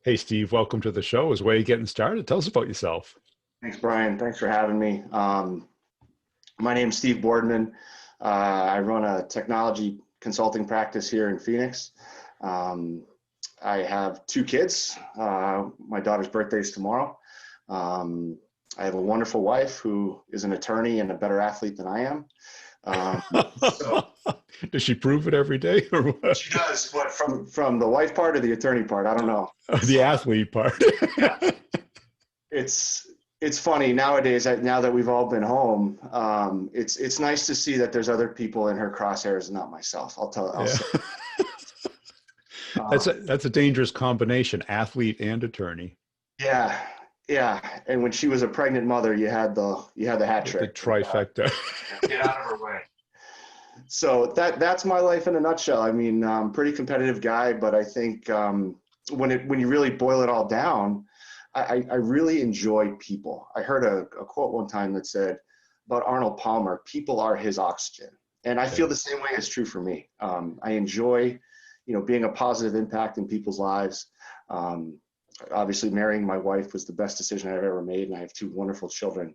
Hey, Steve, welcome to the show. Is way getting started. Tell us about yourself. Thanks, Brian. Thanks for having me. My name's Steve Boardman. I run a technology consulting practice here in Phoenix. I have two kids. My daughter's birthday is tomorrow. I have a wonderful wife who is an attorney and a better athlete than I am. So Does she prove it every day or what? she does, but from the wife part or the attorney part, I don't know. The athlete part. Yeah. It's funny nowadays, now that we've all been home, it's nice to see that there's other people in her crosshairs and not myself. I'll say. That's a dangerous combination, athlete and attorney. Yeah. Yeah. And when she was a pregnant mother, you had the hat trick. The trifecta. Get out of her way. So that's my life in a nutshell. I mean, I'm a pretty competitive guy, but I think when you really boil it all down, I really enjoy people. I heard a quote one time that said about Arnold Palmer, people are his oxygen. And I feel the same way is true for me. I enjoy, being a positive impact in people's lives. Obviously marrying my wife was the best decision I've ever made. And I have two wonderful children.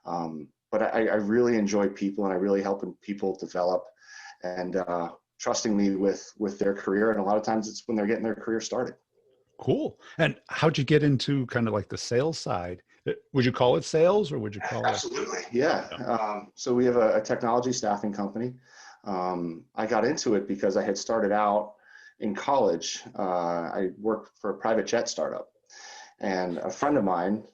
But I really enjoy people, and I really helping people develop and trusting me with their career. And a lot of times it's when they're getting their career started. Cool. And how'd you get into kind of like the sales side? Would you call it sales, or would you call Absolutely. Yeah. So we have a technology staffing company. I got into it because I had started out in college. I worked for a private jet startup, and a friend of mine,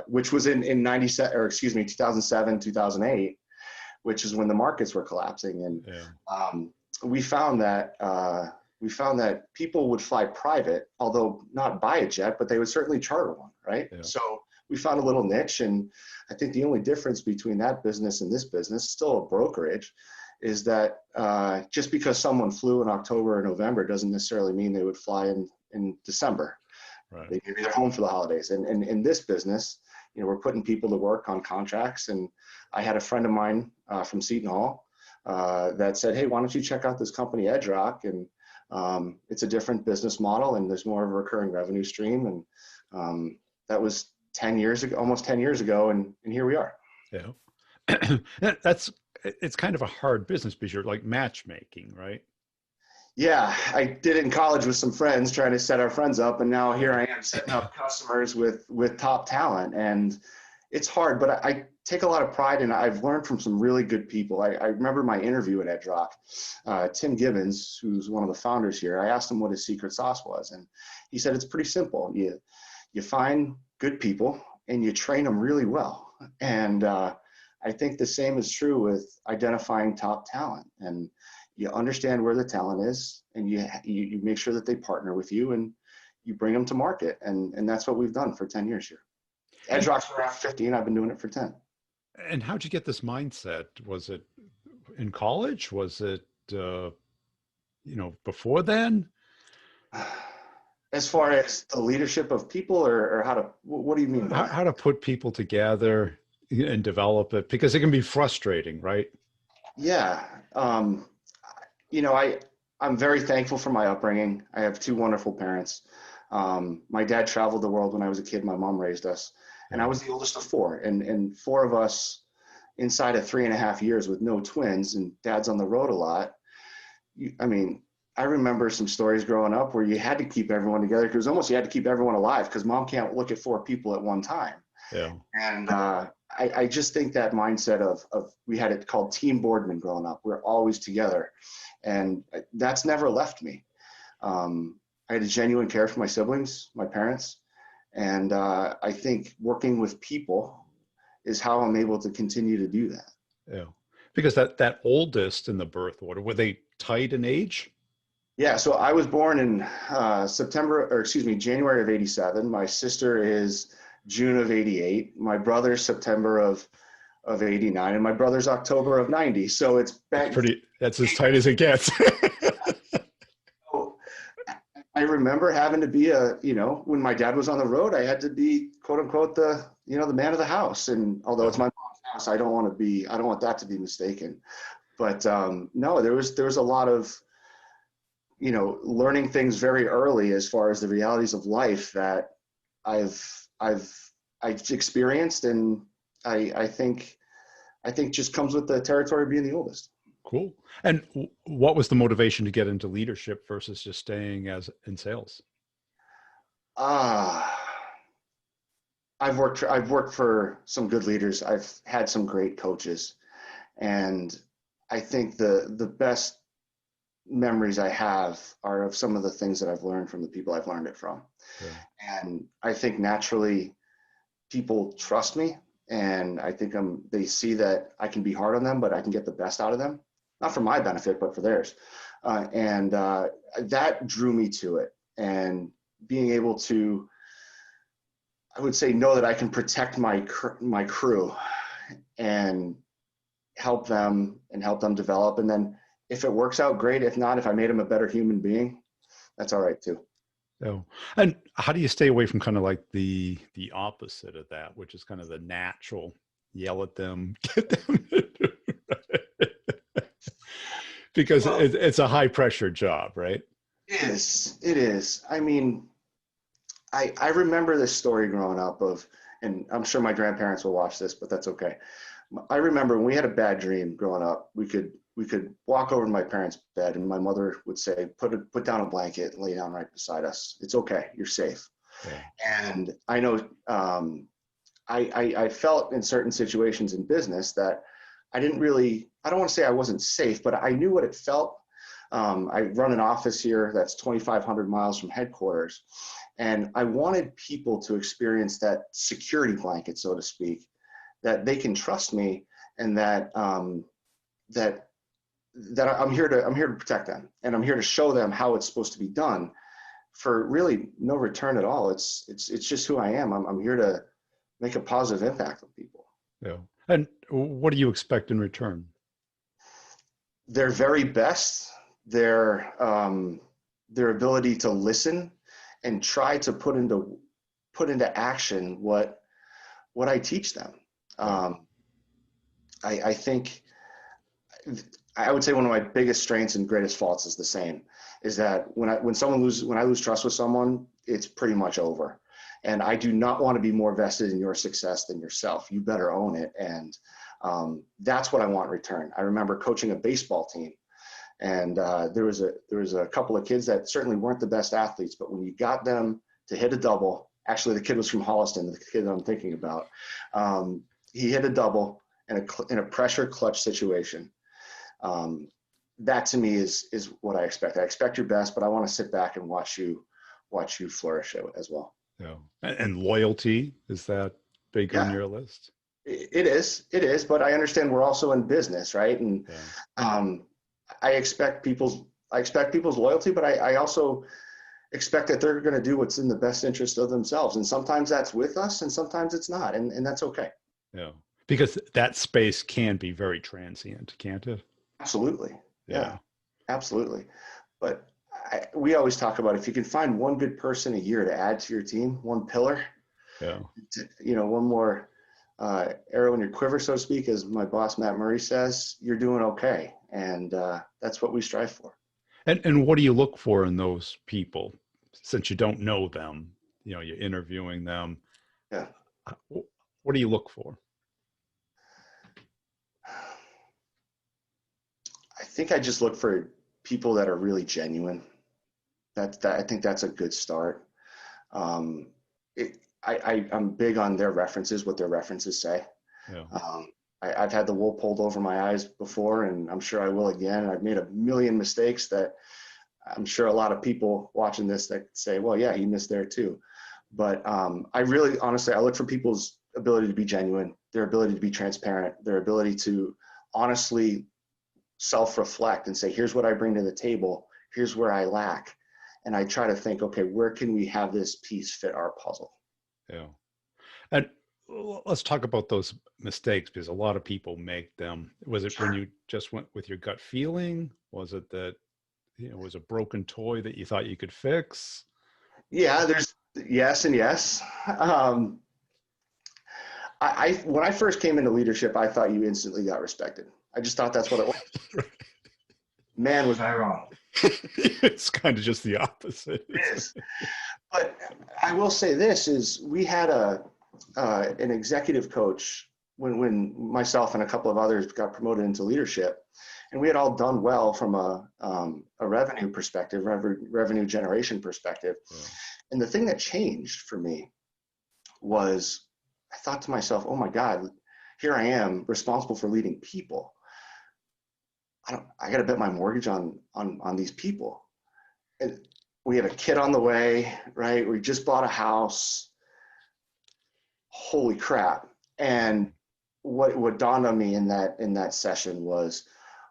which was in 2007, 2008, which is when the markets were collapsing. And we found that people would fly private, although not buy a jet, but they would certainly charter one, right? Yeah. So we found a little niche, and I think the only difference between that business and this business, still a brokerage, is that just because someone flew in October or November doesn't necessarily mean they would fly in December. Right. They maybe they're home for the holidays. And in this business, we're putting people to work on contracts. And I had a friend of mine from Seton Hall that said, hey, why don't you check out this company, EdgeRock? And it's a different business model, and there's more of a recurring revenue stream. And that was 10 years ago, almost 10 years ago. And here we are. Yeah. It's kind of a hard business because you're like matchmaking, right? Yeah, I did it in college with some friends, trying to set our friends up, and now here I am setting up customers with top talent, and it's hard, but I take a lot of pride in it. I've learned from some really good people. I remember my interview at EdgeRock. Tim Gibbons, who's one of the founders here, I asked him what his secret sauce was, and he said it's pretty simple. You find good people and you train them really well, and I think the same is true with identifying top talent. And you understand where the talent is, and you make sure that they partner with you, and you bring them to market. And that's what we've done for 10 years here. EdgeRock's around 15. I've been doing it for 10. And how'd you get this mindset? Was it in college? Was it, before then? As far as the leadership of people, or what do you mean? How to put people together and develop it, because it can be frustrating, right? Yeah. I'm very thankful for my upbringing. I have two wonderful parents. My dad traveled the world when I was a kid. My mom raised us, and I was the oldest of four, and four of us inside of 3.5 years with no twins, and dad's on the road a lot. I remember some stories growing up where you had to keep everyone together, because almost you had to keep everyone alive, because mom can't look at four people at one time. Yeah. And I just think that mindset of we had it called Team Boardman growing up. We're always together. And that's never left me. I had a genuine care for my siblings, my parents. And I think working with people is how I'm able to continue to do that. Yeah. Because that oldest in the birth order, were they tight in age? Yeah. So I was born in January of 87. My sister is June of 88. My brother's September of 89, and my brother's October of 90. So it's back. That's as tight as it gets. I remember having to be when my dad was on the road, I had to be quote unquote the man of the house. And although it's my mom's house, I don't want that to be mistaken. But no, there was a lot of learning things very early as far as the realities of life that I've I've experienced, and I think just comes with the territory of being the oldest. Cool. And what was the motivation to get into leadership versus just staying as in sales? Ah, I've worked for some good leaders. I've had some great coaches, and I think the best memories I have are of some of the things that I've learned from the people I've learned it from. Yeah. And I think naturally people trust me, and I think they see that I can be hard on them, but I can get the best out of them, not for my benefit, but for theirs. And that drew me to it. And being able to, I would say, know that I can protect my crew and help them develop. And then if it works out, great. If not, if I made them a better human being, that's all right too. So, and how do you stay away from kind of like the opposite of that, which is kind of the natural yell at them, get them to do right? Because Well, it's a high pressure job, right? it is. I mean, I remember this story growing up and I'm sure my grandparents will watch this, but that's okay. I remember when we had a bad dream growing up, we could walk over to my parents' bed, and my mother would say, put down a blanket and lay down right beside us. It's okay. You're safe. Yeah. And I know I felt in certain situations in business that I don't want to say I wasn't safe, but I knew what it felt. I run an office here that's 2,500 miles from headquarters. And I wanted people to experience that security blanket, so to speak, that they can trust me, and that that I'm here to protect them, and I'm here to show them how it's supposed to be done for really no return at all. It's just who I am. I'm here to make a positive impact on people. Yeah. And what do you expect in return? Their very best, their ability to listen and try to put into action what I teach them. I think I would say one of my biggest strengths and greatest faults is the same, is that when I lose trust with someone, it's pretty much over. And I do not want to be more vested in your success than yourself. You better own it. And that's what I want in return. I remember coaching a baseball team, and there was a couple of kids that certainly weren't the best athletes, but when you got them to hit a double, actually the kid was from Holliston, the kid that I'm thinking about, he hit a double in a pressure clutch situation. That to me is what I expect. I expect your best, but I want to sit back and watch you flourish as well. Yeah. And loyalty, is that big on Yeah, your list? it is, but I understand we're also in business, right? And Yeah. I expect people's loyalty, but I also expect that they're going to do what's in the best interest of themselves. And sometimes that's with us, and sometimes it's not, and that's okay. Yeah. Because that space can be very transient, can't it? Absolutely. Yeah, Yeah. absolutely. But we always talk about, if you can find one good person a year to add to your team, one pillar, Yeah. one more arrow in your quiver, so to speak, as my boss, Matt Murray, says, you're doing okay. And that's what we strive for. And what do you look for in those people, since you don't know them? You're interviewing them. Yeah. What do you look for? I think I just look for people that are really genuine. I think that's a good start. I'm big on their references, what their references say. Yeah. I've had the wool pulled over my eyes before, and I'm sure I will again. I've made a million mistakes that I'm sure a lot of people watching this that say, well, yeah, he missed there too. But I really, honestly, I look for people's ability to be genuine, their ability to be transparent, their ability to honestly self-reflect and say, here's what I bring to the table, here's where I lack. And I try to think, okay, where can we have this piece fit our puzzle? Yeah. And let's talk about those mistakes, because a lot of people make them. Was it when Sure. you just went with your gut feeling? Was it that, it was a broken toy that you thought you could fix? Yeah, there's yes and yes. When I first came into leadership, I thought you instantly got respected. I just thought that's what it was. Man, was I wrong. It's kind of just the opposite. It is. But I will say this is we had an executive coach when myself and a couple of others got promoted into leadership, and we had all done well from a revenue perspective, revenue generation perspective. Yeah. And the thing that changed for me was I thought to myself, oh my God, here I am responsible for leading people. I got to bet my mortgage on these people. And we have a kid on the way, right? We just bought a house. Holy crap. And what dawned on me in that session was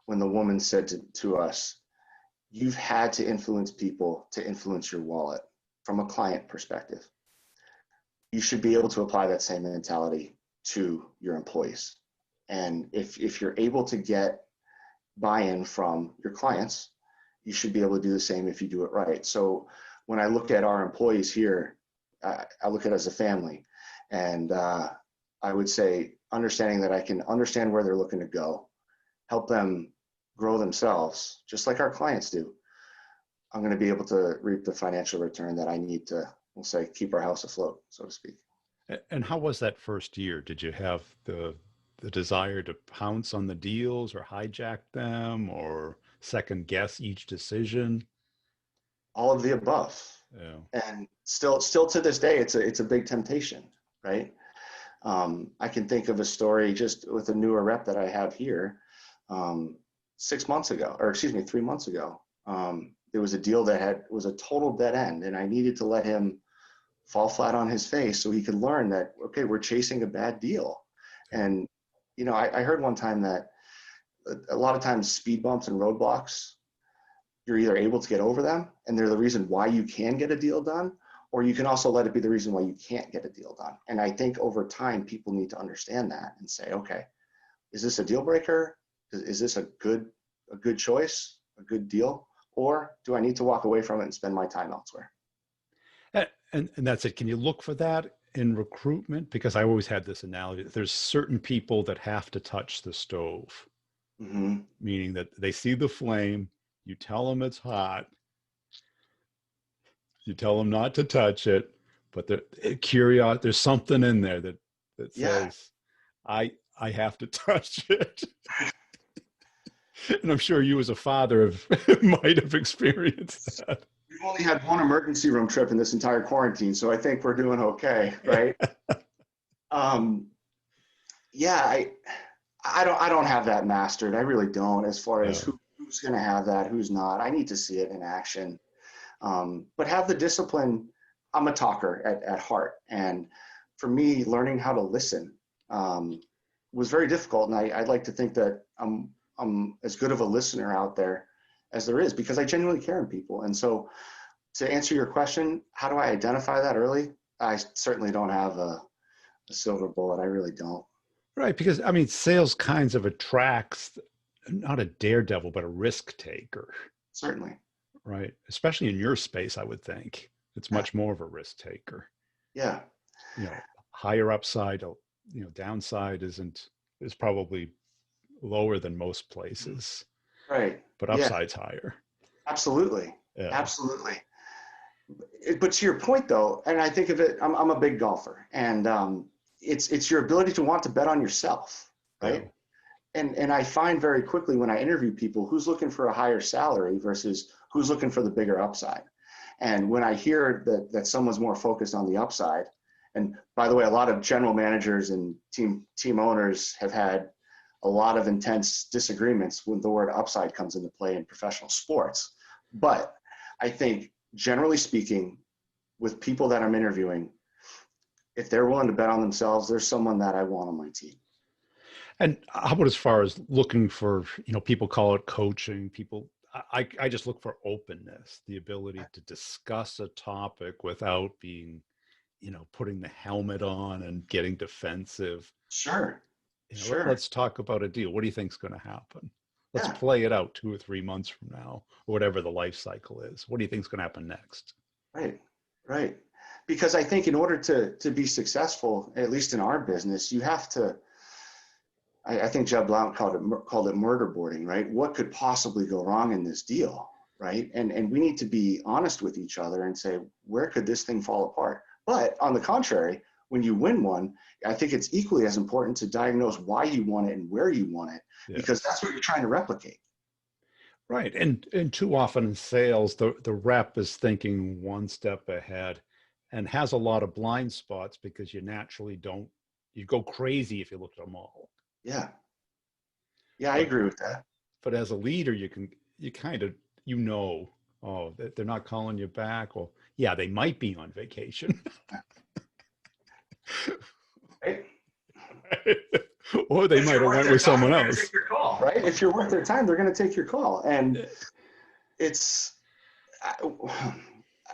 when the woman said to us, you've had to influence people to influence your wallet from a client perspective. You should be able to apply that same mentality to your employees. And if you're able to get buy-in from your clients, you should be able to do the same if you do it right. So when I look at our employees here, I look at it as a family. And I would say understanding that I can understand where they're looking to go, help them grow themselves, just like our clients do. I'm going to be able to reap the financial return that I need to, we'll say, keep our house afloat, so to speak. And how was that first year? Did you have the desire to pounce on the deals or hijack them or second guess each decision? All of the above. Yeah. And still to this day, it's a big temptation, right? I can think of a story just with a newer rep that I have here. 3 months ago, there was a deal that was a total dead end, and I needed to let him fall flat on his face so he could learn that, okay, we're chasing a bad deal. And, I heard one time that a lot of times speed bumps and roadblocks, you're either able to get over them and they're the reason why you can get a deal done, or you can also let it be the reason why you can't get a deal done. And I think over time, people need to understand that and say, okay, is this a deal breaker? Is this a good choice, a good deal? Or do I need to walk away from it and spend my time elsewhere? And that's it. Can you look for that in recruitment? Because I always had this analogy. There's certain people that have to touch the stove, meaning that they see the flame, you tell them it's hot, you tell them not to touch it, but there's something in there that says, I have to touch it. And I'm sure you as a father might have experienced that. We've only had one emergency room trip in this entire quarantine, so I think we're doing okay, right? I don't have that mastered. I really don't, as far as who's going to have that, who's not. I need to see it in action. But have the discipline. I'm a talker at heart. And for me, learning how to listen was very difficult. And I'd like to think that I'm as good of a listener out there as there is, because I genuinely care in people. And so to answer your question, how do I identify that early? I certainly don't have a silver bullet. I really don't. Right. Because sales kinds of attracts not a daredevil, but a risk taker. Certainly. Right. Especially in your space, I would think it's much more of a risk taker. Yeah. Higher upside, downside is probably lower than most places. Right. But upside's higher. Absolutely. Yeah. Absolutely. But to your point though, and I think of it, I'm a big golfer, and it's your ability to want to bet on yourself, right? Yeah. And I find very quickly when I interview people who's looking for a higher salary versus who's looking for the bigger upside. And when I hear that someone's more focused on the upside, and by the way, a lot of general managers and team owners have had a lot of intense disagreements when the word upside comes into play in professional sports. But I think generally speaking, with people that I'm interviewing, if they're willing to bet on themselves, there's someone that I want on my team. And how about as far as looking for, people call it coaching, I just look for openness, the ability to discuss a topic without being, putting the helmet on and getting defensive. Sure. Sure. Let's talk about a deal. What do you think is going to happen? Let's play it out 2 or 3 months from now, or whatever the life cycle is. What do you think is going to happen next? Right. Because I think in order to be successful, at least in our business, you have to, I think Jeb Blount called it murder boarding, right? What could possibly go wrong in this deal? right? And we need to be honest with each other and say, where could this thing fall apart? But on the contrary, when you win one, I think it's equally as important to diagnose why you want it and where you want it, because that's what you're trying to replicate. Right. And too often in sales, the rep is thinking one step ahead and has a lot of blind spots because you naturally don't, you go crazy if you look at them all. Yeah. Yeah, I agree with that. But as a leader, you kind of, oh, they're not calling you back. Well, yeah, they might be on vacation. Right? Or they might have went with someone else. Take your call, right? If you're worth their time, they're going to take your call. And it's,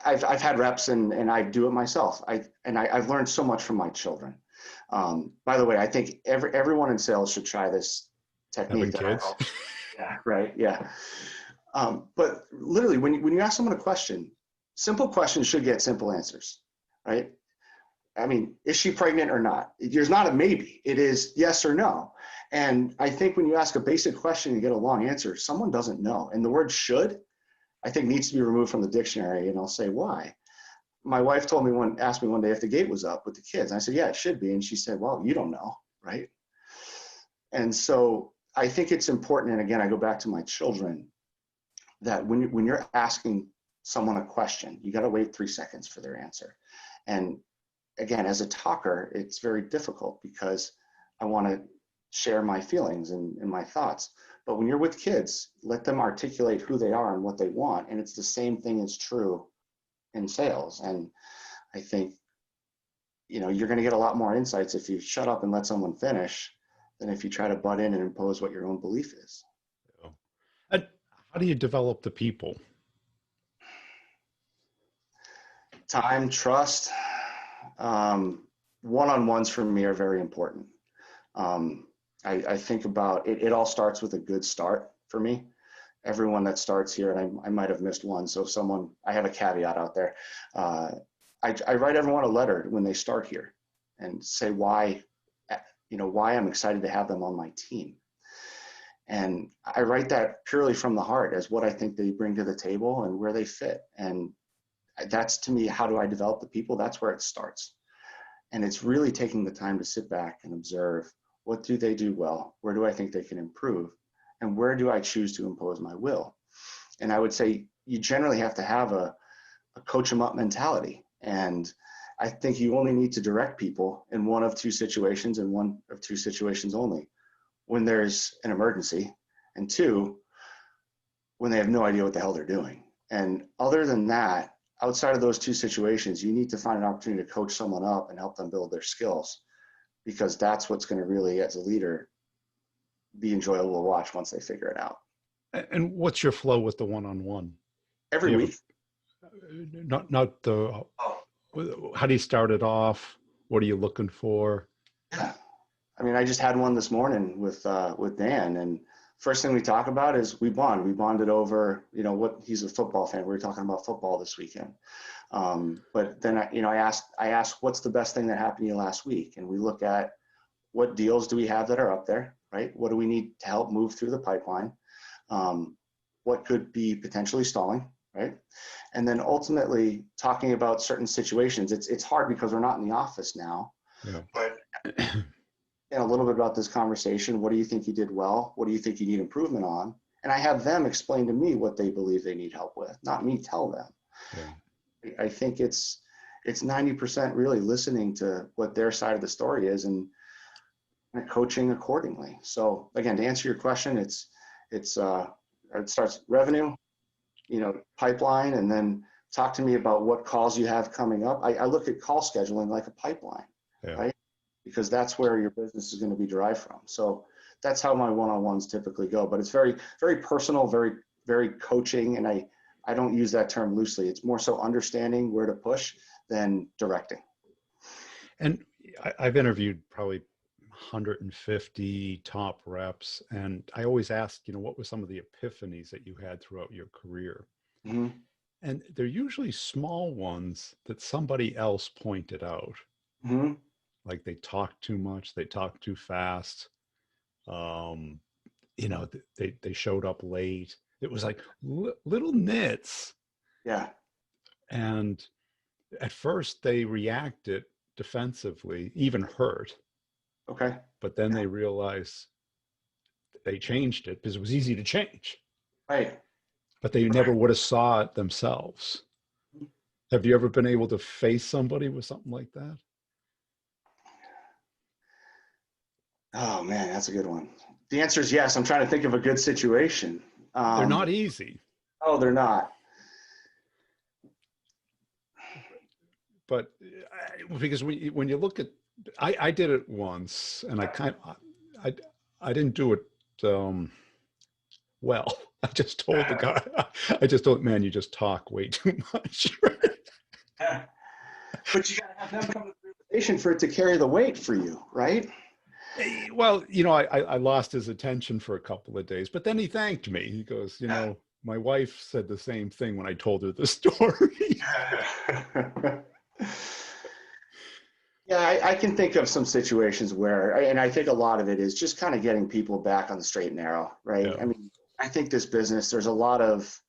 I've had reps and I do it myself. I've learned so much from my children. By the way, I think everyone in sales should try this technique. Having kids. Yeah, right. Yeah. But literally, when you ask someone a question, simple questions should get simple answers, right? I mean, is she pregnant or not? There's not a maybe. It is yes or no. And I think when you ask a basic question and get a long answer, someone doesn't know. And the word should, I think, needs to be removed from the dictionary. And I'll say why. My wife asked me one day if the gate was up with the kids. And I said, yeah, it should be. And she said, well, you don't know, right? And so I think it's important. And again, I go back to my children, that when you're asking someone a question, you got to wait 3 seconds for their answer. And again, as a talker, it's very difficult because I want to share my feelings and my thoughts. But when you're with kids, let them articulate who they are and what they want. And it's the same thing is true in sales. And I think, you're going to get a lot more insights if you shut up and let someone finish than if you try to butt in and impose what your own belief is. And how do you develop the people? Time, trust. One-on-ones for me are very important. I think about it. It all starts with a good start for me. Everyone that starts here, and I might have missed one. So I have a caveat out there. I write everyone a letter when they start here and say why I'm excited to have them on my team. And I write that purely from the heart as what I think they bring to the table and where they fit. And that's, to me, how do I develop the people? That's where it starts. And it's really taking the time to sit back and observe, what do they do well? Where do I think they can improve? And where do I choose to impose my will? And I would say you generally have to have a coach them up mentality. And I think you only need to direct people in one of two situations and one of two situations only. When there's an emergency, and two, when they have no idea what the hell they're doing. And other than that, outside of those two situations, you need to find an opportunity to coach someone up and help them build their skills, because that's what's going to really, as a leader, be enjoyable to watch once they figure it out. And what's your flow with the one-on-one? Every week. Not the, how do you start it off? What are you looking for? Yeah. I mean, I just had one this morning with Dan, and first thing we talk about is we bond. We bonded over, he's a football fan. We were talking about football this weekend. But then, I asked, what's the best thing that happened to you last week? And we look at what deals do we have that are up there, right? What do we need to help move through the pipeline? What could be potentially stalling, right? And then ultimately talking about certain situations. It's hard because we're not in the office now, but and a little bit about this conversation. What do you think you did well? What do you think you need improvement on? And I have them explain to me what they believe they need help with, not me tell them. Yeah. I think it's 90% really listening to what their side of the story is and coaching accordingly. So again, to answer your question, it starts revenue, pipeline, and then talk to me about what calls you have coming up. I look at call scheduling like a pipeline, right? Because that's where your business is going to be derived from. So that's how my one-on-ones typically go. But it's very, very personal, very, very coaching. And I don't use that term loosely. It's more so understanding where to push than directing. And I've interviewed probably 150 top reps. And I always ask, what were some of the epiphanies that you had throughout your career? Mm-hmm. And they're usually small ones that somebody else pointed out. Mm-hmm. Like they talk too much, they talk too fast. They showed up late. It was like little nits. Yeah. And at first they reacted defensively, even hurt. Okay. But then Yeah. they realized they changed it because it was easy to change. Right. But they never would have saw it themselves. Have you ever been able to face somebody with something like that? Oh man, that's a good one. The answer is yes. I'm trying to think of a good situation. They're not easy. Oh, they're not. But because when you look at, I did it once, and I, I didn't do it well. I just told the guy, I just told, man, you just talk way too much. But you got to have them come to the realization for it to carry the weight for you, right? Well, I lost his attention for a couple of days, but then he thanked me. He goes, my wife said the same thing when I told her the story. Yeah, I can think of some situations where, and I think a lot of it is just kind of getting people back on the straight and narrow, right? Yeah. I mean, I think this business, there's a lot of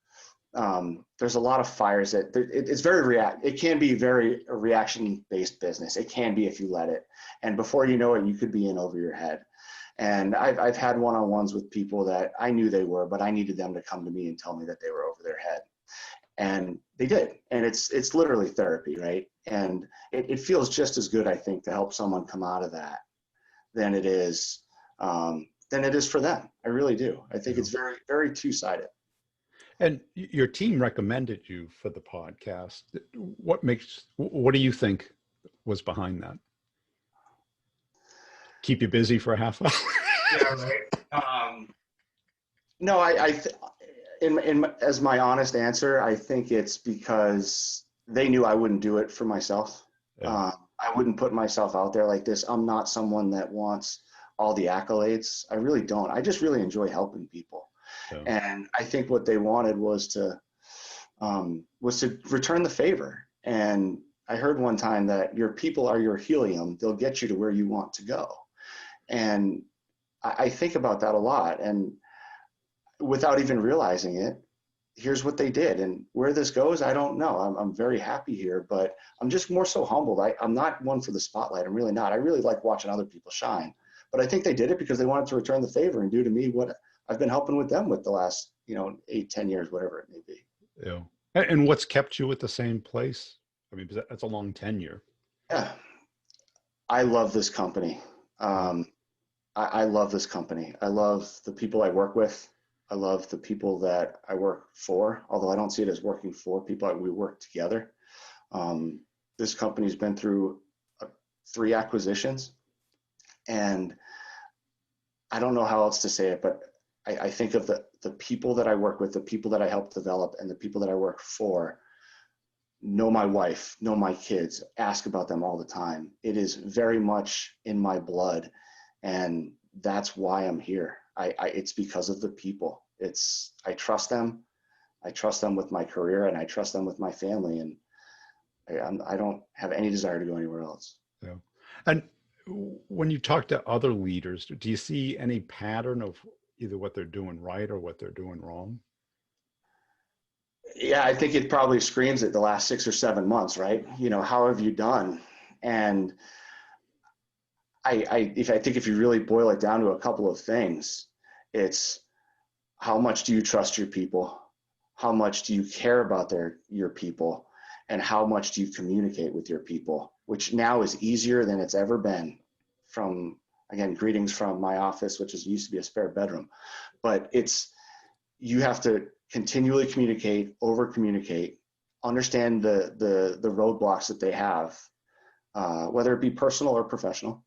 fires that it's very it can be very a reaction based business. It can be if you let it, and before you know it, you could be in over your head. And I've had one-on-ones with people that I knew they were, but I needed them to come to me and tell me that they were over their head. And they did. And it's literally therapy, right? And it feels just as good, I think, to help someone come out of that than it is for them. I really do. I think it's very, very two-sided. And your team recommended you for the podcast. What do you think was behind that? Keep you busy for a half hour? Yeah, right. No, as my honest answer, I think it's because they knew I wouldn't do it for myself. Yeah. I wouldn't put myself out there like this. I'm not someone that wants all the accolades. I really don't. I just really enjoy helping people. Yeah. And I think what they wanted was to return the favor. And I heard one time that your people are your helium. They'll get you to where you want to go. And I think about that a lot. And without even realizing it, here's what they did. And where this goes, I don't know. I'm very happy here, but I'm just more so humbled. I'm not one for the spotlight. I'm really not. I really like watching other people shine. But I think they did it because they wanted to return the favor and do to me what I've been helping with them with the last, 8-10 years, whatever it may be. Yeah. And what's kept you at the same place? I mean, that's a long tenure. Yeah. I love this company. I love this company. I love the people I work with. I love the people that I work for, although I don't see it as working for people. We work together. This company's been through 3 acquisitions, and I don't know how else to say it, but I think of the people that I work with, the people that I help develop, and the people that I work for know my wife, know my kids, ask about them all the time. It is very much in my blood, and that's why I'm here. It's because of the people. I trust them. I trust them with my career, and I trust them with my family, and I don't have any desire to go anywhere else. Yeah. And when you talk to other leaders, do you see any pattern of either what they're doing right or what they're doing wrong? Yeah, I think it probably screams it the last 6 or 7 months, right? How have you done? And I think if you really boil it down to a couple of things, it's how much do you trust your people? How much do you care about your people? And how much do you communicate with your people? Which now is easier than it's ever been. Again, greetings from my office, which used to be a spare bedroom. But you have to continually communicate, over communicate, understand the roadblocks that they have, whether it be personal or professional,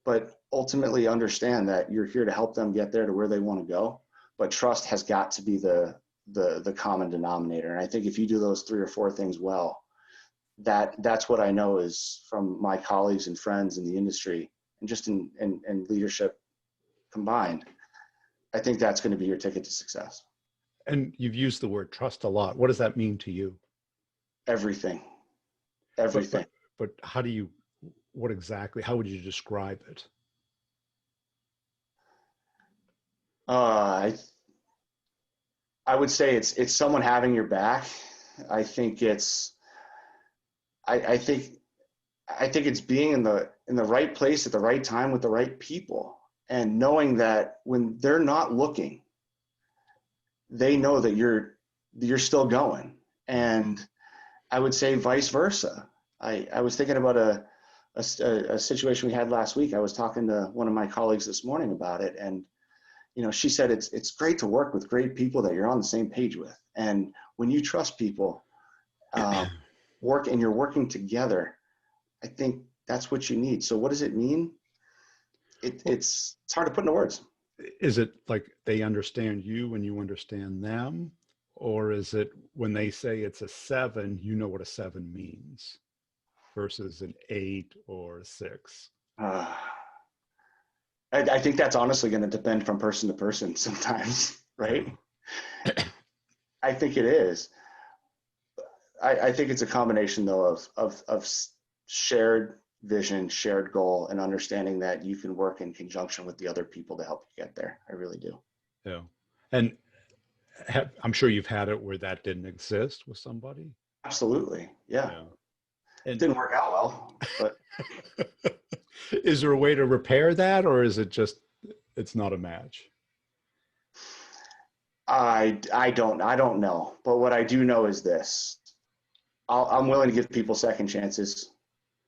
but ultimately understand that you're here to help them get there to where they want to go. But trust has got to be the common denominator. And I think if you do those 3 or 4 things well, that's what I know is from my colleagues and friends in the industry and just in leadership combined. I think that's going to be your ticket to success. And you've used the word trust a lot. What does that mean to you? Everything. But how would you describe it? I would say it's someone having your back. I think I think it's being in the right place at the right time with the right people, and knowing that when they're not looking, they know that you're still going. And I would say vice versa. I was thinking about a situation we had last week. I was talking to one of my colleagues this morning about it, and she said it's great to work with great people that you're on the same page with, and when you trust people, you're working together, I think that's what you need. So what does it mean? It's hard to put into words. Is it like they understand you when you understand them? Or is it when they say it's a 7, you know what a 7 means versus an 8 or a 6? I think that's honestly going to depend from person to person sometimes, right? I think it is. I think it's a combination though of shared vision, shared goal, and understanding that you can work in conjunction with the other people to help you get there. I really do. Yeah. And I'm sure you've had it where that didn't exist with somebody. Absolutely. Yeah. And it didn't work out well, but is there a way to repair that, or is it just, it's not a match? I don't know. But what I do know is this. I'm willing to give people second chances.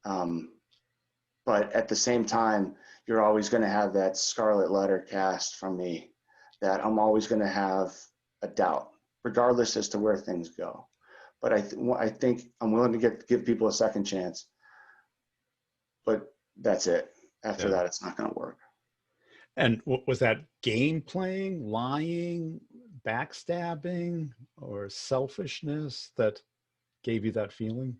But at the same time, you're always going to have that scarlet letter cast from me that I'm always going to have a doubt, regardless as to where things go. But I think I'm willing to give people a second chance. But that's it. After that, it's not going to work. And was that game playing, lying, backstabbing, or selfishness that gave you that feeling?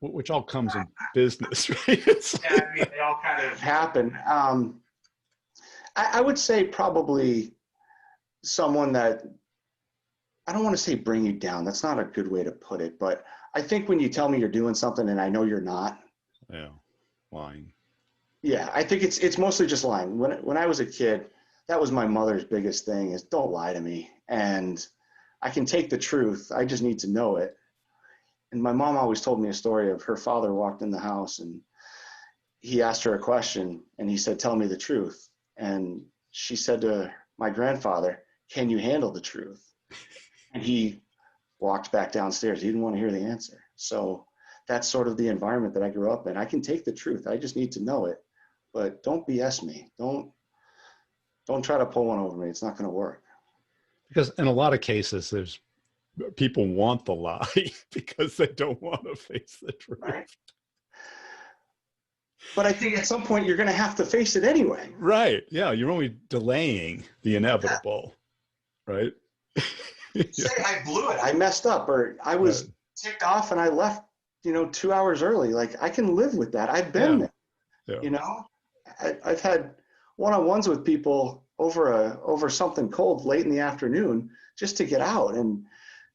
Which all comes in business, right? Yeah, I mean, they all kind of happen. I would say probably someone that, I don't want to say bring you down. That's not a good way to put it. But I think when you tell me you're doing something and I know you're not. Yeah, lying. Yeah, I think it's mostly just lying. When I was a kid, that was my mother's biggest thing is don't lie to me. And I can take the truth. I just need to know it. And my mom always told me a story of her father walked in the house and he asked her a question and he said, tell me the truth. And she said to my grandfather, can you handle the truth? And he walked back downstairs. He didn't want to hear the answer. So that's sort of the environment that I grew up in. I can take the truth. I just need to know it, but don't BS me. Don't try to pull one over me. It's not going to work. Because in a lot of cases, there's people want the lie because they don't want to face the truth. Right. But I think at some point you're going to have to face it anyway. Right. Yeah. You're only delaying the inevitable. Yeah. Right. Say I blew it. I messed up, or I was ticked off and I left, 2 hours early. Like I can live with that. I've been there. Yeah. I've had one-on-ones with people over something cold late in the afternoon just to get out and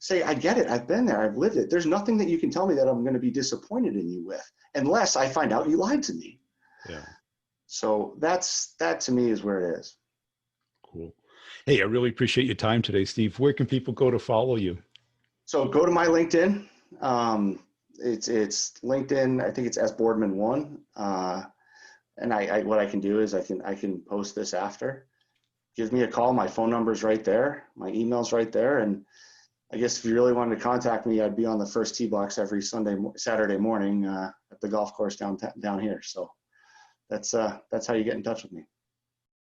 say, I get it. I've been there. I've lived it. There's nothing that you can tell me that I'm going to be disappointed in you with, unless I find out you lied to me. Yeah. So that to me is where it is. Cool. Hey, I really appreciate your time today, Steve. Where can people go to follow you? So go to my LinkedIn. It's LinkedIn. I think it's S Boardman 1. And what I can do is I can post this after. Give me a call. My phone number's right there. My email's right there. And I guess if you really wanted to contact me, I'd be on the first tee box every Saturday morning at the golf course down here. So that's how you get in touch with me.